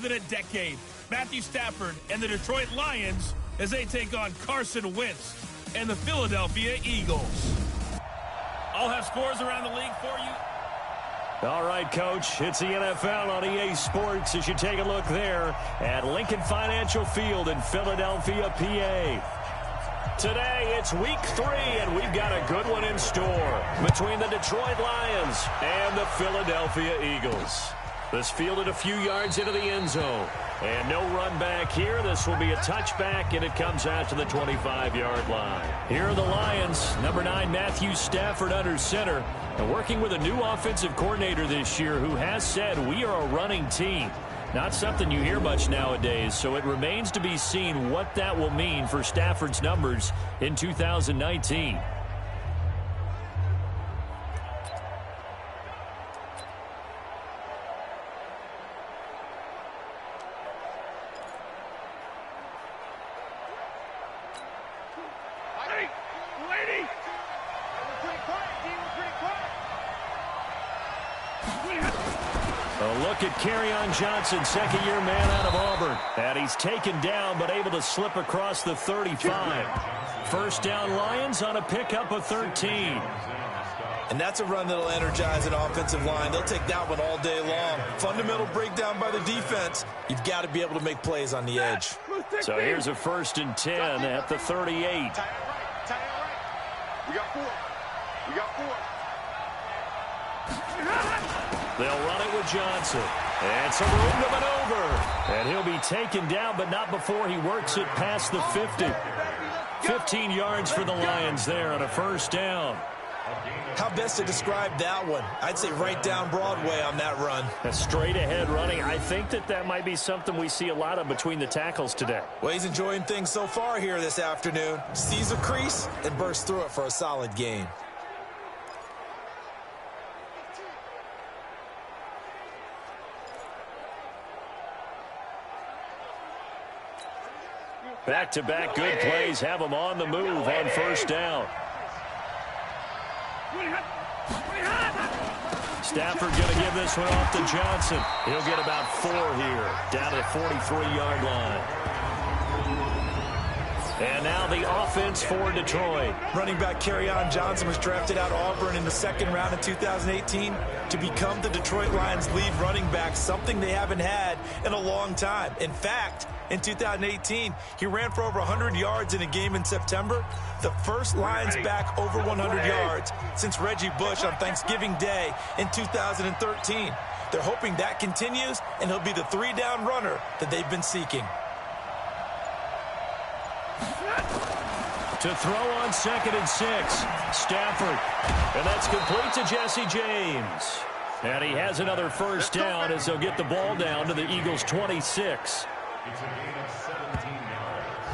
than a decade. Matthew Stafford and the Detroit Lions as they take on Carson Wentz and the Philadelphia Eagles. I'll have scores around the league for you. All right, Coach, it's the NFL on EA Sports as you take a look there at Lincoln Financial Field in Philadelphia, PA. Today, it's week 3, and we've got a good one in store between the Detroit Lions and the Philadelphia Eagles. This fielded a few yards into the end zone. And no run back here. This will be a touchback, and it comes out to the 25-yard line. Here are the Lions. Number 9, Matthew Stafford under center. And working with a new offensive coordinator this year who has said we are a running team. Not something you hear much nowadays, so it remains to be seen what that will mean for Stafford's numbers in 2019. Look at Kerryon Johnson, second-year man out of Auburn. And he's taken down but able to slip across the 35. First down Lions on a pickup of 13. And that's a run that'll energize an offensive line. They'll take that one all day long. Fundamental breakdown by the defense. You've got to be able to make plays on the edge. So here's a 1st and 10 at the 38. We got 4. We got 4. They'll run it with Johnson. And some room to maneuver. And he'll be taken down, but not before he works it past the 50. 15 yards for the Lions there on a first down. How best to describe that one? I'd say right down Broadway on that run. A straight ahead running. I think that might be something we see a lot of between the tackles today. Well, he's enjoying things so far here this afternoon. Sees a crease and bursts through it for a solid gain. Back-to-back good plays have them on the move on first down. Stafford going to give this one off to Johnson. He'll get about 4 here, down to the 43-yard line. And now the offense for Detroit. Running back Kerryon Johnson was drafted out of Auburn in the 2nd round of 2018 to become the Detroit Lions' lead running back, something they haven't had in a long time. In fact, in 2018, he ran for over 100 yards in a game in September, the first Lions back over 100 yards since Reggie Bush on Thanksgiving Day in 2013. They're hoping that continues, and he'll be the 3-down runner that they've been seeking. To throw on 2nd and 6, Stafford. And that's complete to Jesse James. And he has another first down as they'll get the ball down to the Eagles' 26.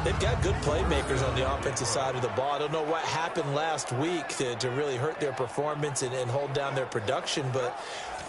They've got good playmakers on the offensive side of the ball. I don't know what happened last week to really hurt their performance and hold down their production, but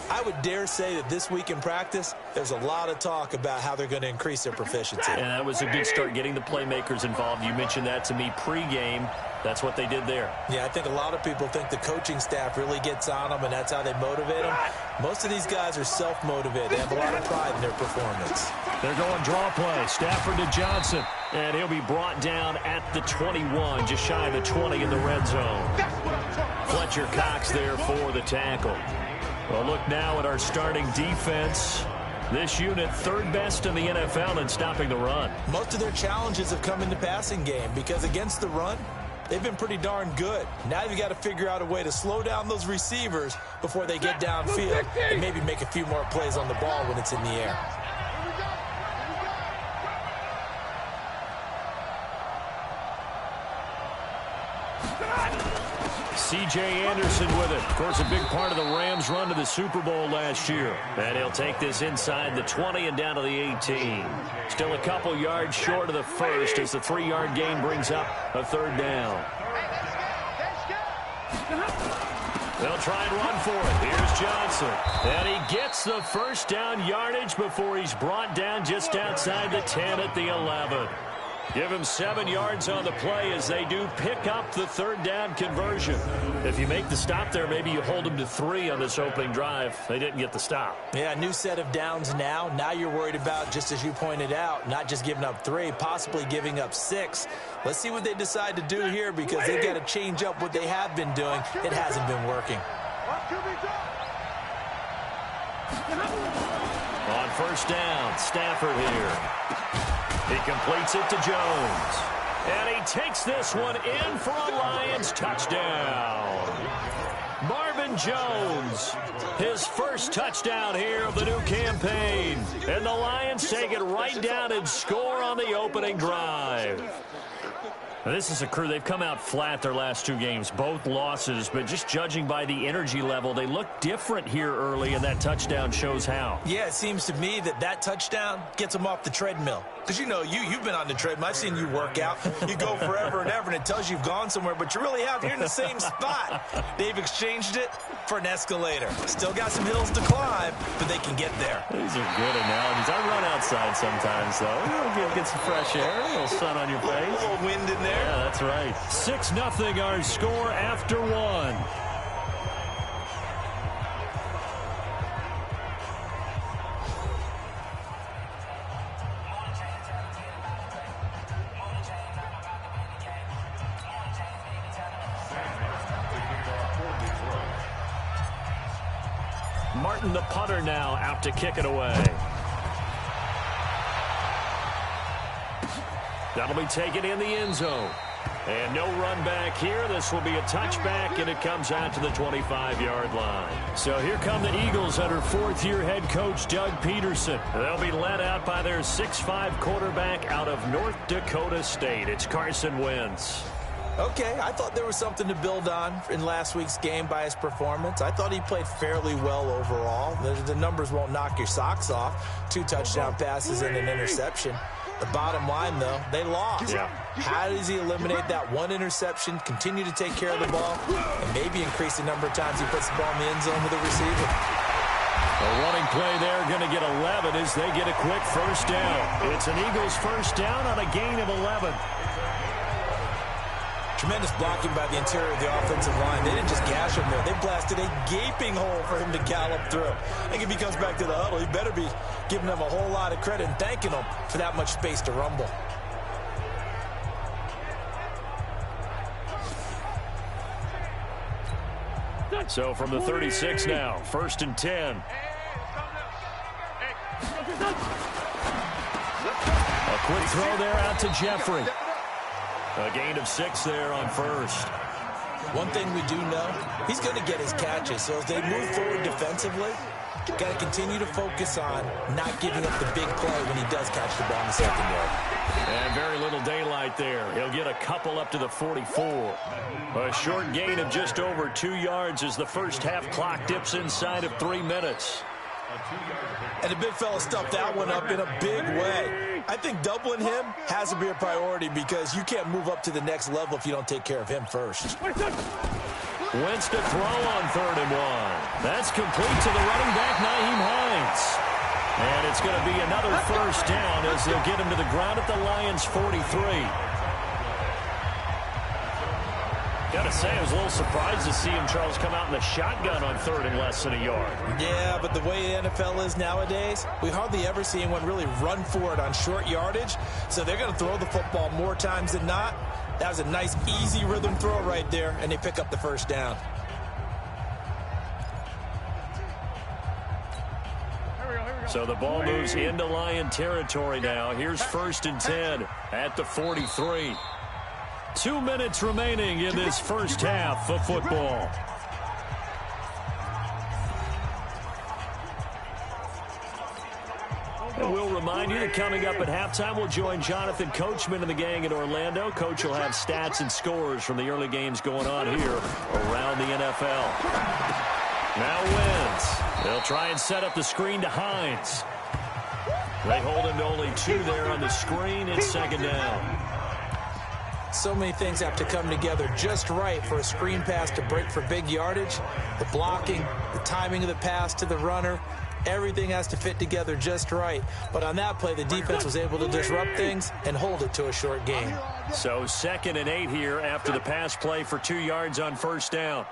I would dare say that this week in practice, there's a lot of talk about how they're going to increase their proficiency. And that was a good start getting the playmakers involved. You mentioned that to me pregame. That's what they did there. Yeah, I think a lot of people think the coaching staff really gets on them, and that's how they motivate them. Most of these guys are self-motivated. They have a lot of pride in their performance. They're going draw play. Stafford to Johnson. And he'll be brought down at the 21, just shy of the 20 in the red zone. Fletcher Cox there for the tackle. Well, look now at our starting defense. This unit, 3rd best in the NFL in stopping the run. Most of their challenges have come in the passing game because against the run, they've been pretty darn good. Now you've got to figure out a way to slow down those receivers before they get downfield and maybe make a few more plays on the ball when it's in the air. C.J. Anderson with it. Of course, a big part of the Rams' run to the Super Bowl last year. And he'll take this inside the 20 and down to the 18. Still a couple yards short of the first as the 3-yard gain brings up a 3rd down. They'll try and run for it. Here's Johnson. And he gets the first down yardage before he's brought down just outside the 10 at the 11. Give him 7 yards on the play as they do pick up the third down conversion. If you make the stop there, maybe you hold them to 3 on this opening drive. They didn't get the stop. Yeah, new set of downs now. Now you're worried about, just as you pointed out, not just giving up 3, possibly giving up 6. Let's see what they decide to do here because they've got to change up what they have been doing. It hasn't been working. On first down, Stafford here. He completes it to Jones. And he takes this one in for a Lions touchdown. Marvin Jones, his first touchdown here of the new campaign. And the Lions take it right down and score on the opening drive. Now, this is a crew, they've come out flat their last 2 games, both losses, but just judging by the energy level, they look different here early, and that touchdown shows how. Yeah, it seems to me that touchdown gets them off the treadmill. Because, you know, you've been on the treadmill. I've seen you work out. You go forever and ever, and it tells you you've gone somewhere, but you really have. You're in the same spot. They've exchanged it for an escalator. Still got some hills to climb, but they can get there. These are good analogies. I run outside sometimes, though. Get some fresh air, a little sun on your face. A little wind in there. Yeah, that's right. 6-0 our score after 1. Martin, the punter, now out to kick it away. That'll be taken in the end zone. And no run back here. This will be a touchback, and it comes out to the 25-yard line. So here come the Eagles under 4th-year head coach Doug Peterson. They'll be led out by their 6'5" quarterback out of North Dakota State. It's Carson Wentz. Okay, I thought there was something to build on in last week's game by his performance. I thought he played fairly well overall. The numbers won't knock your socks off. 2 touchdown passes and an interception. The bottom line, though, they lost. Yeah. How does he eliminate that 1 interception, continue to take care of the ball, and maybe increase the number of times he puts the ball in the end zone with a receiver? A running play there, going to get 11 as they get a quick first down. It's an Eagles first down on a gain of 11. Tremendous blocking by the interior of the offensive line. They didn't just gash him there. They blasted a gaping hole for him to gallop through. I think if he comes back to the huddle, he better be giving them a whole lot of credit and thanking them for that much space to rumble. So from the 36 now, 1st and 10. A quick throw there out to Jeffrey. A gain of 6 there on first. One thing we do know, he's going to get his catches. So as they move forward defensively, got to continue to focus on not giving up the big play when he does catch the ball in the secondary. And very little daylight there. He'll get a couple up to the 44. A short gain of just over 2 yards as the first half clock dips inside of 3 minutes. And the big fella stuffed that one up in a big way. I think doubling him has to be a priority because you can't move up to the next level if you don't take care of him first. Wentz to throw on 3rd and 1. That's complete to the running back, Nyheim Hines. And it's going to be another first down as they'll get him to the ground at the Lions' 43. Gotta say, I was a little surprised to see him, Charles, come out in the shotgun on 3rd and less than a yard. Yeah, but the way the NFL is nowadays, we hardly ever see anyone really run for it on short yardage. So they're going to throw the football more times than not. That was a nice, easy rhythm throw right there, and they pick up the first down. So the ball moves into Lion territory now. Here's 1st and 10 at the 43. 2 minutes remaining in this first half of football. And we'll remind you that coming up at halftime, we'll join Jonathan Coachman and the gang in Orlando. Coach will have stats and scores from the early games going on here around the NFL. Now Wentz. They'll try and set up the screen to Hines. They hold him to only 2 there on the screen. It's 2nd down. So many things have to come together just right for a screen pass to break for big yardage. The blocking, the timing of the pass to the runner, Everything has to fit together just right. But on that play, the defense was able to disrupt things and hold it to a short gain. So 2nd and 8 here after the pass play for 2 yards on first down.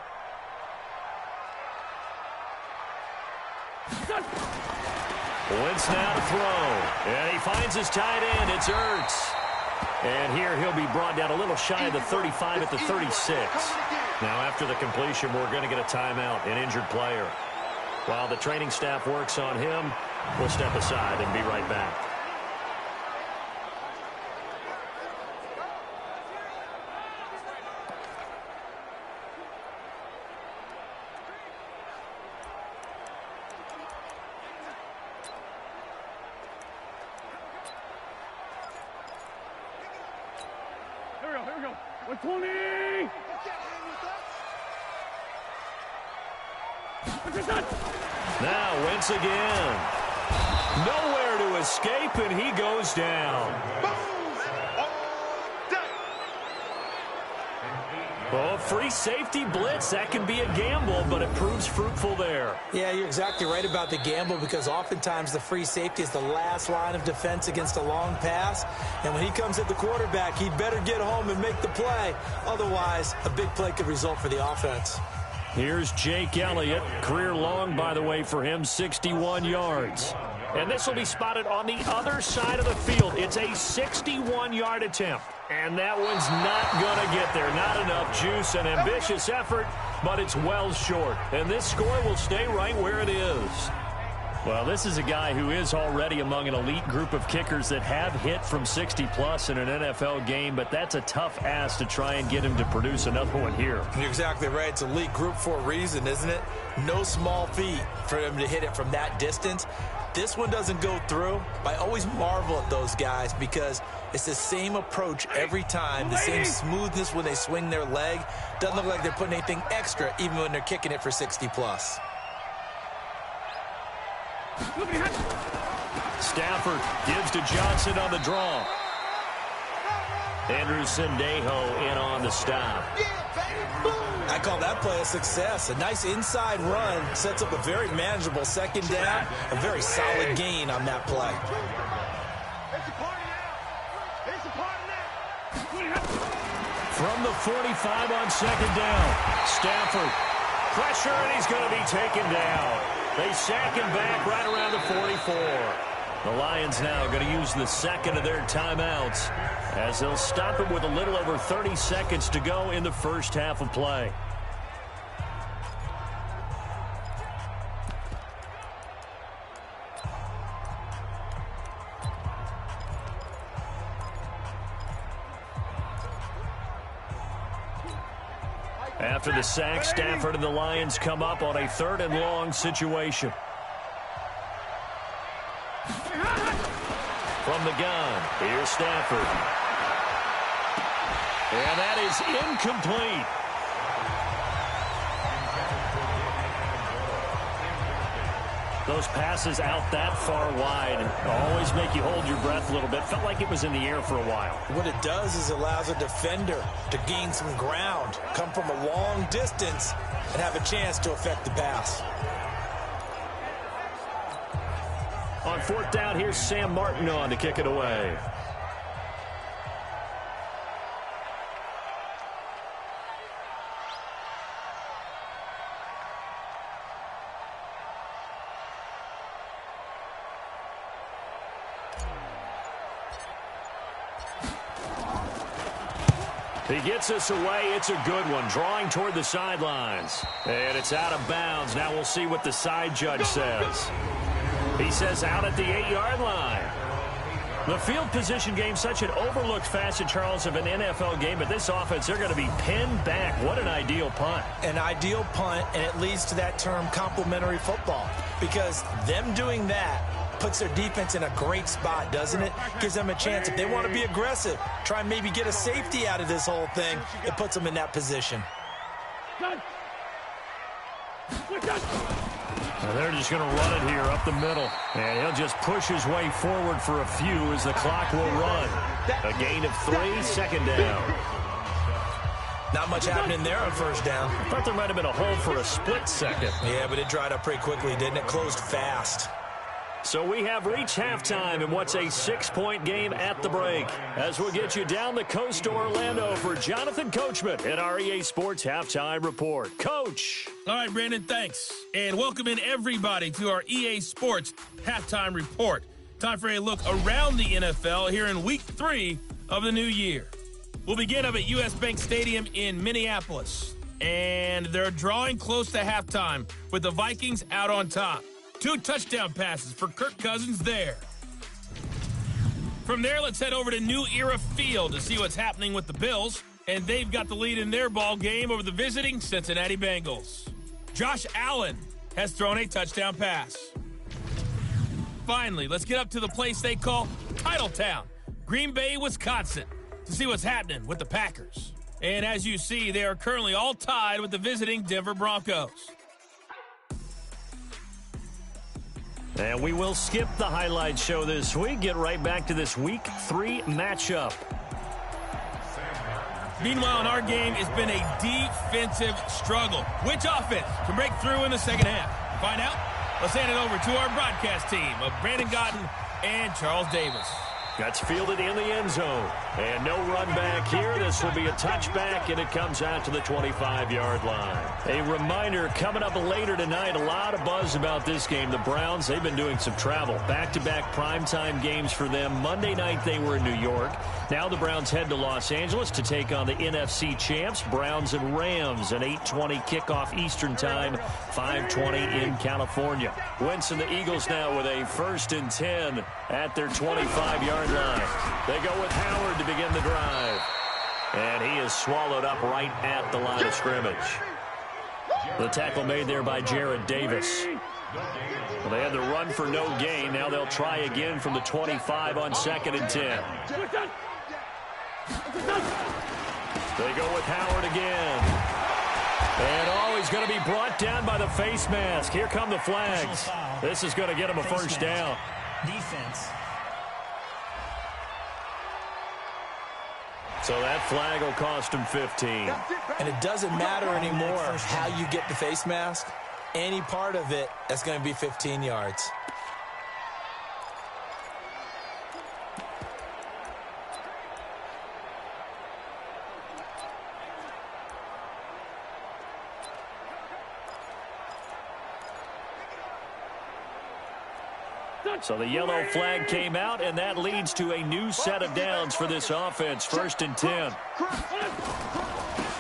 Wentz now to throw. And he finds his tight end. It's Ertz. And here he'll be brought down a little shy of the 35 at the 36. Now after the completion, we're going to get a timeout, an injured player. While the training staff works on him, we'll step aside and be right back. Here we go. 120! Now Wentz again. Nowhere to escape, and he goes down. Oh, free safety blitz. That can be a gamble, but it proves fruitful there. Yeah, you're exactly right about the gamble because oftentimes the free safety is the last line of defense against a long pass. And when he comes at the quarterback, he'd better get home and make the play. Otherwise, a big play could result for the offense. Here's Jake Elliott. Career long, by the way, for him, 61 yards. And this will be spotted on the other side of the field. It's a 61-yard attempt. And that one's not going to get there. Not enough juice, an ambitious effort, but it's well short. And this score will stay right where it is. Well, this is a guy who is already among an elite group of kickers that have hit from 60-plus in an NFL game, but that's a tough ask to try and get him to produce another one here. You're exactly right. It's elite group for a reason, isn't it? No small feat for him to hit it from that distance. This one doesn't go through. I always marvel at those guys because it's the same approach every time, the same smoothness when they swing their leg. Doesn't look like they're putting anything extra even when they're kicking it for 60-plus. Stafford gives to Johnson on the draw. Andrew Sendejo in on the stop. I call that play a success. A nice inside run sets up a very manageable second down. A very solid gain on that play. From the 45 on second down. Stafford. Pressure, and he's going to be taken down. They sack him back right around the 44. The Lions now going to use the second of their timeouts as they'll stop it with a little over 30 seconds to go in the first half of play. After the sack, Stafford and the Lions come up on a 3rd and long situation. From the gun, here's Stafford. And that is incomplete. Those passes out that far wide always make you hold your breath a little bit. Felt like it was in the air for a while. What it does is allows a defender to gain some ground, come from a long distance, and have a chance to affect the pass. On 4th down, here's Sam Martin on to kick it away. He gets us away. It's a good one. Drawing toward the sidelines. And it's out of bounds. Now we'll see what the side judge says. He says out at the 8-yard line. The field position game, such an overlooked facet, Charles, of an NFL game. But this offense, they're going to be pinned back. What an ideal punt. An ideal punt, and it leads to that term complementary football. Because them doing that puts their defense in a great spot, doesn't it? Gives them a chance. If they want to be aggressive, try and maybe get a safety out of this whole thing, it puts them in that position. And they're just going to run it here up the middle. And he'll just push his way forward for a few as the clock will run. A gain of 3, second down. Not much happening there on first down. I thought there might have been a hole for a split second. Yeah, but it dried up pretty quickly, didn't it? Closed fast. So we have reached halftime in what's a 6-point game at the break. As we'll get you down the coast to Orlando for Jonathan Coachman at our EA Sports Halftime Report. Coach. All right, Brandon, thanks. And welcome in everybody to our EA Sports Halftime Report. Time for a look around the NFL here in Week 3 of the new year. We'll begin up at U.S. Bank Stadium in Minneapolis. And they're drawing close to halftime with the Vikings out on top. 2 touchdown passes for Kirk Cousins there. From there, let's head over to New Era Field to see what's happening with the Bills. And they've got the lead in their ball game over the visiting Cincinnati Bengals. Josh Allen has thrown a touchdown pass. Finally, let's get up to the place they call Titletown, Green Bay, Wisconsin, to see what's happening with the Packers. And as you see, they are currently all tied with the visiting Denver Broncos. And we will skip the highlight show this week. Get right back to this Week 3 matchup. Meanwhile, in our game, it's been a defensive struggle. Which offense can break through in the second half? To find out, let's hand it over to our broadcast team of Brandon Godden and Charles Davis. That's fielded in the end zone. And no run back here. This will be a touchback, and it comes out to the 25-yard line. A reminder, coming up later tonight, a lot of buzz about this game. The Browns, they've been doing some travel. Back-to-back primetime games for them. Monday night, they were in New York. Now the Browns head to Los Angeles to take on the NFC champs, Browns and Rams, an 8:20 kickoff Eastern time, 5:20 in California. Wentz and the Eagles now with a 1st and 10 at their 25-yard line. They go with Howard to begin the drive. And he is swallowed up right at the line of scrimmage. The tackle made there by Jared Davis. Well, they had the run for no gain. Now they'll try again from the 25 on 2nd and 10. They go with Howard again. And he's going to be brought down by the face mask. Here come the flags. This is going to get him a first down. Defense. So that flag will cost him 15. And it doesn't matter anymore how you get the face mask. Any part of it, that's going to be 15 yards. So the yellow flag came out, and that leads to a new set of downs for this offense. 1st and 10.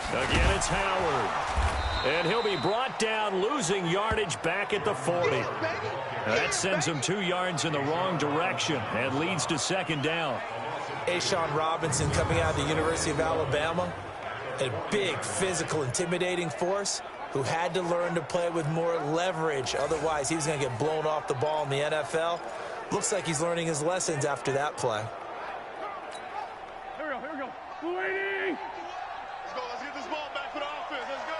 Again, it's Howard. And he'll be brought down, losing yardage back at the 40. That sends him 2 yards in the wrong direction and leads to 2nd down. Ashawn Robinson coming out of the University of Alabama. A big, physical, intimidating force who had to learn to play with more leverage. Otherwise, he was going to get blown off the ball in the NFL. Looks like he's learning his lessons after that play. Here we go. Waiting. Let's go. Let's get this ball back for the offense. Let's go.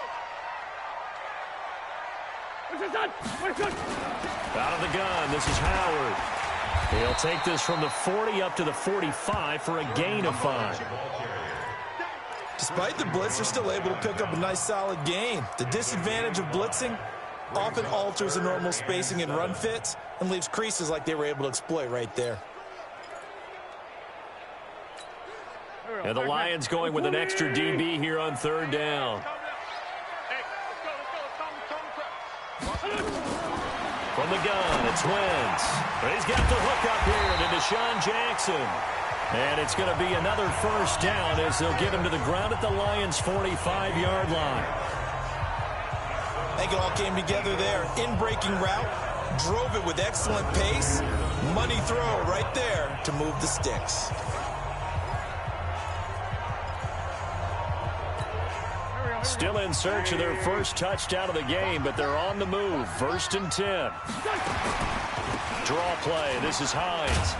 Out of the gun, this is Howard. He'll take this from the 40 up to the 45 for a gain of 5. Despite the blitz, they're still able to pick up a nice, solid gain. The disadvantage of blitzing often alters the normal spacing and run fits and leaves creases like they were able to exploit right there. And the Lions going with an extra DB here on 3rd down. From the gun, it's Wentz. He's got the hook up here to Deshaun Jackson. And it's going to be another first down as they'll get him to the ground at the Lions' 45-yard line. I think it all came together there. In-breaking route, drove it with excellent pace. Money throw right there to move the sticks. Still in search of their first touchdown of the game, but they're on the move. 1st and 10. Draw play. This is Hines.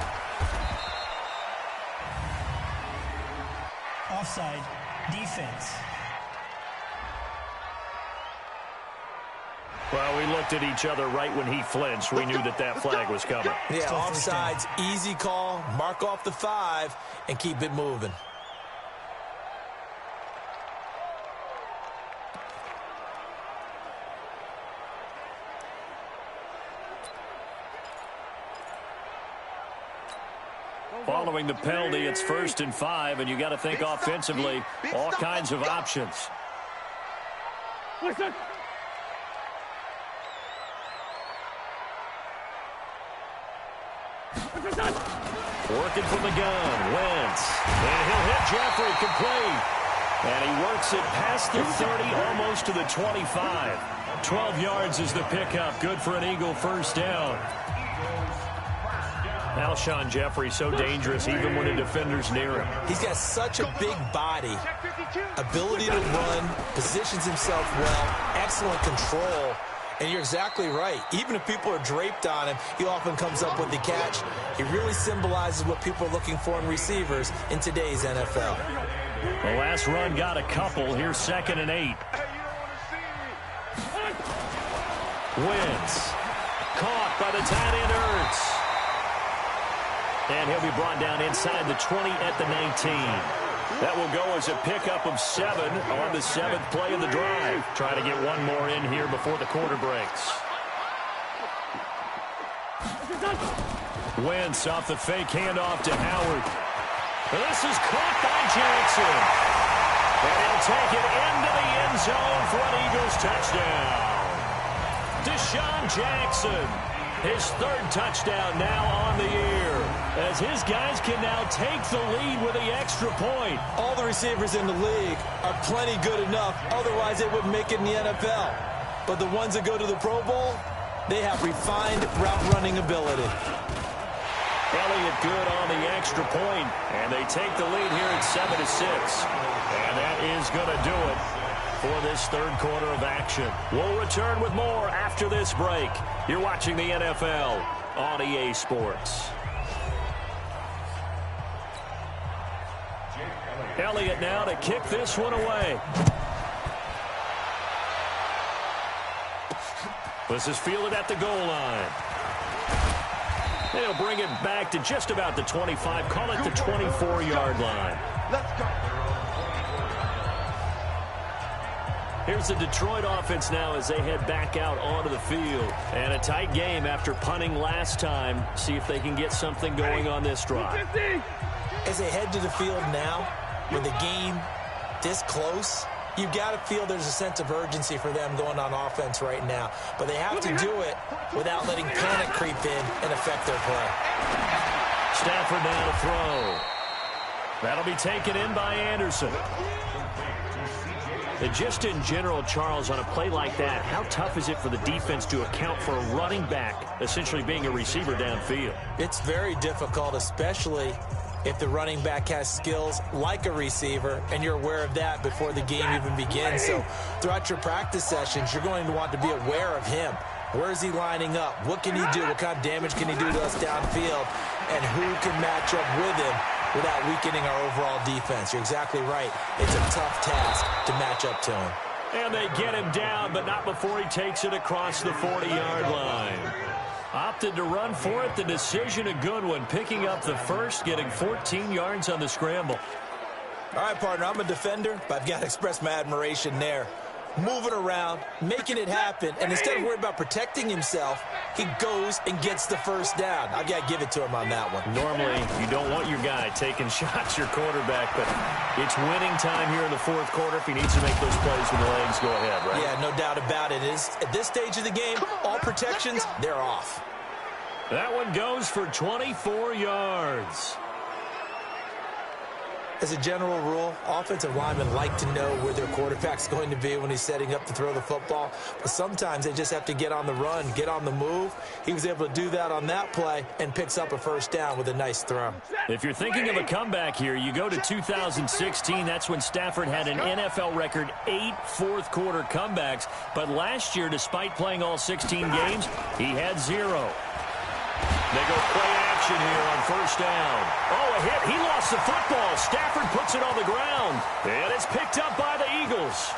Offside. Defense. Well, we looked at each other right when he flinched. We knew that that flag was coming. Yeah, offsides, easy call. Mark off the 5 and keep it moving. Following the penalty, it's 1st and 5, and you got to think offensively, all kinds of options. Listen. Working from the gun, Wentz. And he'll hit Jeffrey complete. And he works it past the 30, almost to the 25. 12 yards is the pickup. Good for an Eagle first down. Alshon Jeffrey so dangerous even when a defender's near him. He's got such a big body, ability to run, positions himself well, excellent control. And you're exactly right. Even if people are draped on him, he often comes up with the catch. He really symbolizes what people are looking for in receivers in today's NFL. The last run got a couple. Here's 2nd and 8. Wentz. Caught by the tight end Ertz. And he'll be brought down inside the 20 at the 19. That will go as a pickup of 7 on the 7th play of the drive. Trying to get one more in here before the quarter breaks. Wentz off the fake handoff to Howard. This is caught by Jackson. And he'll take it into the end zone for an Eagles touchdown. Deshaun Jackson, his 3rd touchdown now on the year, as his guys can now take the lead with the extra point. All the receivers in the league are plenty good enough, otherwise they wouldn't make it in the NFL. But the ones that go to the Pro Bowl, they have refined route running ability. Elliott good on the extra point, and they take the lead here at 7-6. And that is going to do it for this 3rd quarter of action. We'll return with more after this break. You're watching the NFL on EA Sports. Elliott now to kick this one away. This is fielded at the goal line. They'll bring it back to just about the 25. Call it the 24-yard line. Let's go. Here's the Detroit offense now as they head back out onto the field. And a tight game after punting last time. See if they can get something going on this drive. As they head to the field now, with the game this close, you've got to feel there's a sense of urgency for them going on offense right now. But they have to do it without letting panic creep in and affect their play. Stafford now to throw. That'll be taken in by Anderson. And just in general, Charles, on a play like that, how tough is it for the defense to account for a running back essentially being a receiver downfield? It's very difficult, especially if the running back has skills like a receiver, and you're aware of that before the game even begins. So throughout your practice sessions, you're going to want to be aware of him. Where is he lining up? What can he do? What kind of damage can he do to us downfield? And who can match up with him without weakening our overall defense? You're exactly right. It's a tough task to match up to him. And they get him down, but not before he takes it across the 40-yard line. Opted to run for it. The decision a good one. Picking up the first, getting 14 yards on the scramble. All right, partner, I'm a defender, but I've got to express my admiration there. Moving around, making it happen, and instead of worrying about protecting himself, he goes and gets the first down. I've got to give it to him on that one. Normally, you don't want your guy taking shots, your quarterback, but it's winning time here in the 4th quarter. If he needs to make those plays with the legs, go ahead, right? Yeah, no doubt about it. At this stage of the game, all protections, they're off. That one goes for 24 yards. As a general rule, offensive linemen like to know where their quarterback's going to be when he's setting up to throw the football. But sometimes they just have to get on the run, get on the move. He was able to do that on that play and picks up a first down with a nice throw. If you're thinking of a comeback here, you go to 2016. That's when Stafford had an NFL record 8 fourth-quarter comebacks. But last year, despite playing all 16 games, he had 0. They go play action here on first down. Oh, a hit. He lost the football. Stafford puts it on the ground. And it's picked up by the Eagles.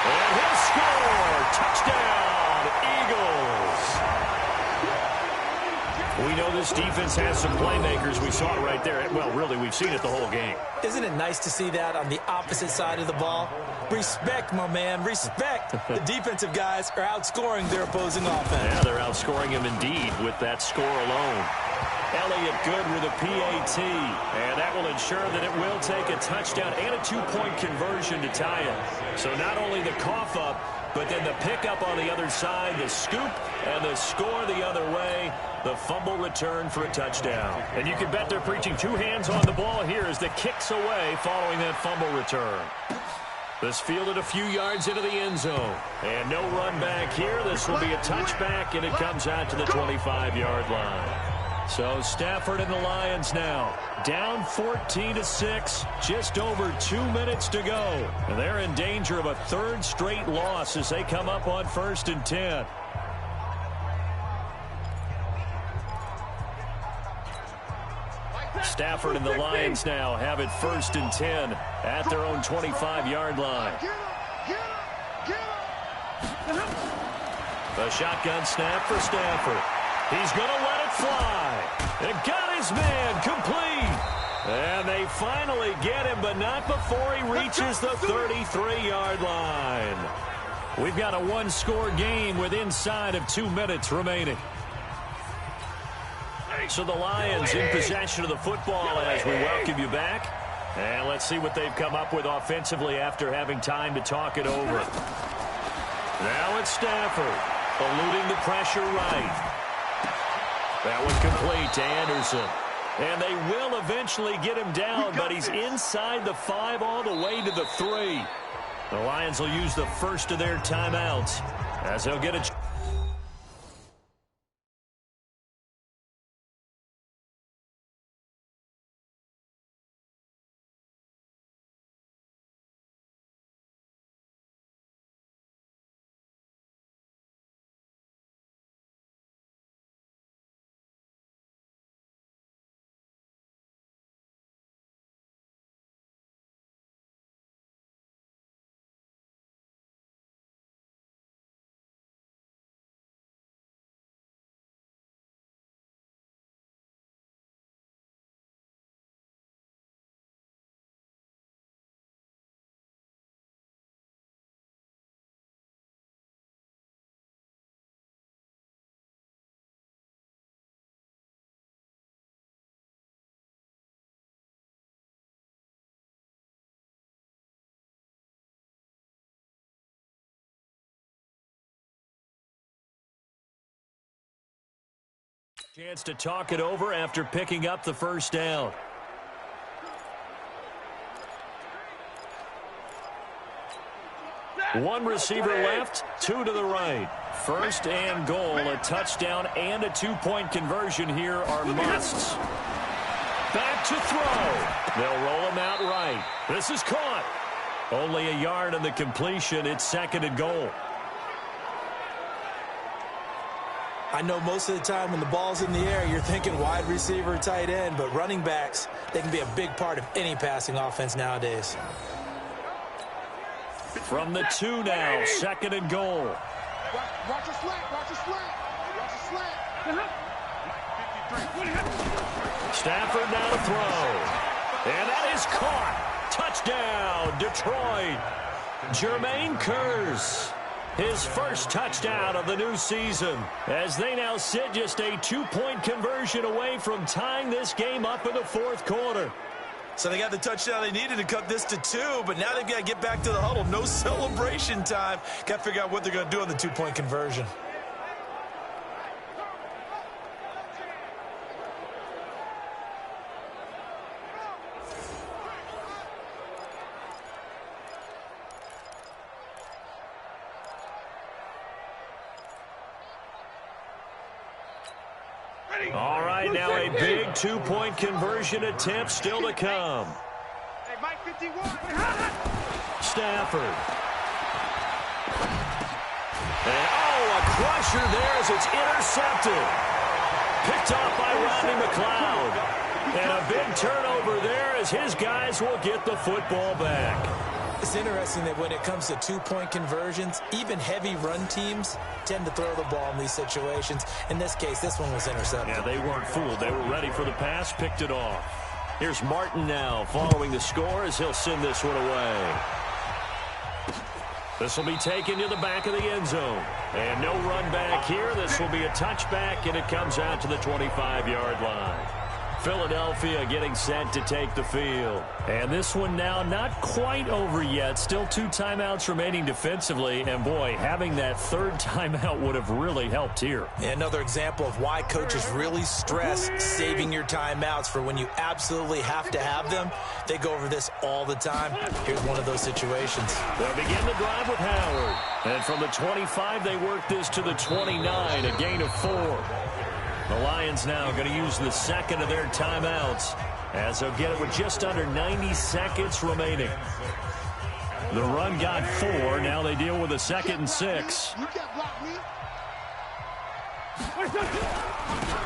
And he'll score. Touchdown, Eagles. We know this defense has some playmakers. We saw it right there. Well, really, we've seen it the whole game. Isn't it nice to see that on the opposite side of the ball? Respect, my man, respect. The defensive guys are outscoring their opposing offense. Yeah, they're outscoring them indeed with that score alone. Elliott good with a PAT. And that will ensure that it will take a touchdown and a two-point conversion to tie it. So not only the cough up, but then the pickup on the other side, the scoop, and the score the other way. The fumble return for a touchdown. And you can bet they're preaching two hands on the ball here as the kicks away following that fumble return. This fielded a few yards into the end zone. And no run back here. This will be a touchback, and it comes out to the 25-yard line. So Stafford and the Lions now down 14-6, just over 2 minutes to go. And they're in danger of a third straight loss as they come up on 1st and 10. Stafford and the Lions now have it 1st and 10 at their own 25-yard line. The shotgun snap for Stafford. He's going to let it fly. And got his man complete. And they finally get him, but not before he reaches the 33-yard line. We've got a one-score game with inside of 2 minutes remaining. So the Lions in possession of the football as we welcome you back. And let's see what they've come up with offensively after having time to talk it over. Now it's Stafford, eluding the pressure right. That one complete to Anderson. And they will eventually get him down, but he's inside the 5 all the way to the 3. The Lions will use the first of their timeouts as they'll get a chance to talk it over after picking up the first down. One receiver left, two to the right. 1st and goal, a touchdown and a two-point conversion here are musts. Back to throw. They'll roll him out right. This is caught. Only a yard on the completion. It's 2nd and goal. I know most of the time when the ball's in the air, you're thinking wide receiver, tight end, but running backs, they can be a big part of any passing offense nowadays. From the 2 now, 2nd and goal. Watch your slant, watch your slant, watch your slant. Stafford now to throw. And that is caught. Touchdown, Detroit. Jermaine Kearse. His first touchdown of the new season as they now sit just a 2-point conversion away from tying this game up in the 4th quarter. So they got the touchdown they needed to cut this to 2, but now they've got to get back to the huddle. No celebration time. Got to figure out what they're going to do on the 2-point conversion. All right, now a big 2-point conversion attempt still to come. Hey, Mike 51. Stafford. And, a crusher there as it's intercepted. Picked off by Rodney McLeod. And a big turnover there as his guys will get the football back. It's interesting that when it comes to 2-point conversions, even heavy run teams tend to throw the ball in these situations. In this case, this one was intercepted. Yeah, they weren't fooled. They were ready for the pass, picked it off. Here's Martin now following the score as he'll send this one away. This will be taken to the back of the end zone. And no run back here. This will be a touchback, and it comes out to the 25-yard line. Philadelphia getting set to take the field. And this one now not quite over yet. Still 2 timeouts remaining defensively. And, boy, having that third timeout would have really helped here. Another example of why coaches really stress saving your timeouts for when you absolutely have to have them. They go over this all the time. Here's one of those situations. They'll begin the drive with Howard. And from the 25, they work this to the 29, a gain of 4. The Lions now going to use the second of their timeouts as they'll get it with just under 90 seconds remaining. The run got 4. Now they deal with a 2nd and 6.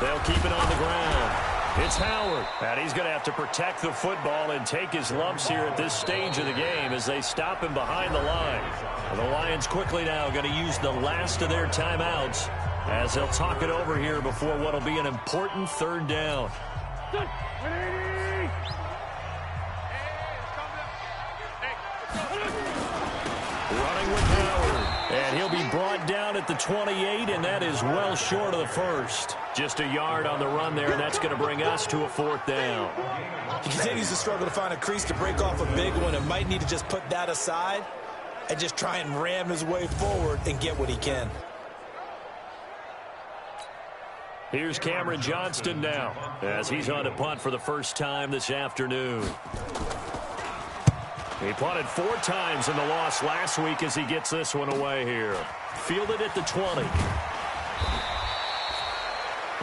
They'll keep it on the ground. It's Howard. And he's going to have to protect the football and take his lumps here at this stage of the game as they stop him behind the line. And the Lions quickly now going to use the last of their timeouts as they'll talk it over here before what will be an important 3rd down. Running with Howard. And he'll be brought down at the 28, and that is well short of the first. Just a yard on the run there, and that's going to bring us to a 4th down. He continues to struggle to find a crease to break off a big one and might need to just put that aside and just try and ram his way forward and get what he can. Here's Cameron Johnston now as he's on to punt for the first time this afternoon. He punted 4 times in the loss last week as he gets this one away here. Fielded at the 20.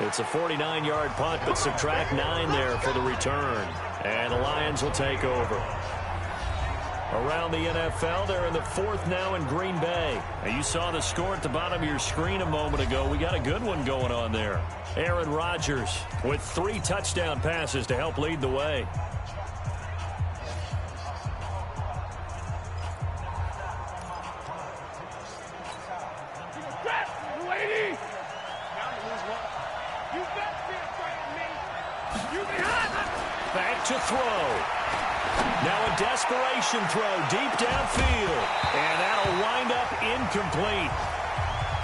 It's a 49-yard punt, but subtract 9 there for the return. And the Lions will take over. Around the NFL, they're in the 4th now in Green Bay. Now, you saw the score at the bottom of your screen a moment ago. We got a good one going on there. Aaron Rodgers with 3 touchdown passes to help lead the way. Back to throw. Now a desperation throw deep downfield. And that'll wind up incomplete.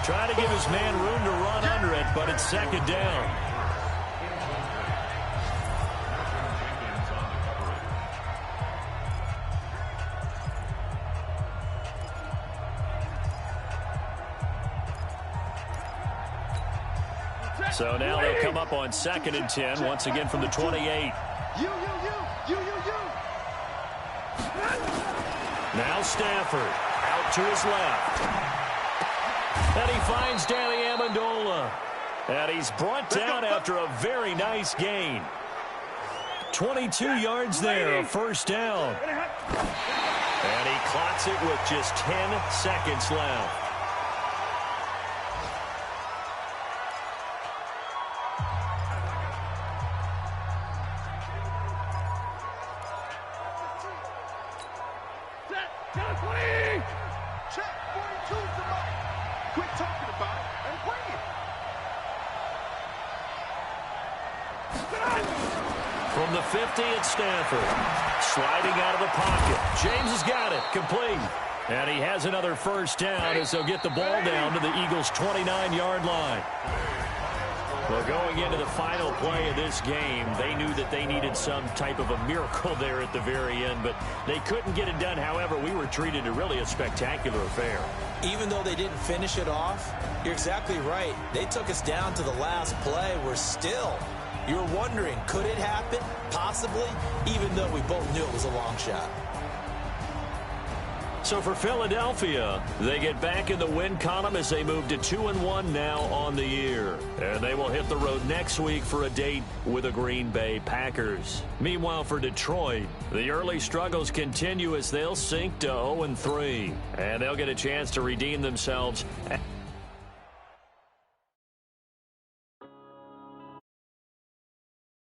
Trying to give his man room to run under it, but it's 2nd down. So now they'll come up on 2nd and 10, once again from the 28. Now Stafford out to his left. And he finds Danny Amendola. And he's brought down after a very nice gain. 22 yards there, a 1st down. And he clocks it with just 10 seconds left. From the 50, it's Stafford. Sliding out of the pocket. James has got it. Complete. And he has another 1st down as they'll get the ball down to the Eagles' 29-yard line. Well, going into the final play of this game, they knew that they needed some type of a miracle there at the very end, but they couldn't get it done. However, we were treated to really a spectacular affair. Even though they didn't finish it off, you're exactly right. They took us down to the last play. We're still, you're wondering, could it happen? Possibly, even though we both knew it was a long shot. So for Philadelphia, they get back in the win column as they move to 2-1 now on the year. And they will hit the road next week for a date with the Green Bay Packers. Meanwhile, for Detroit, the early struggles continue as they'll sink to 0-3. And they'll get a chance to redeem themselves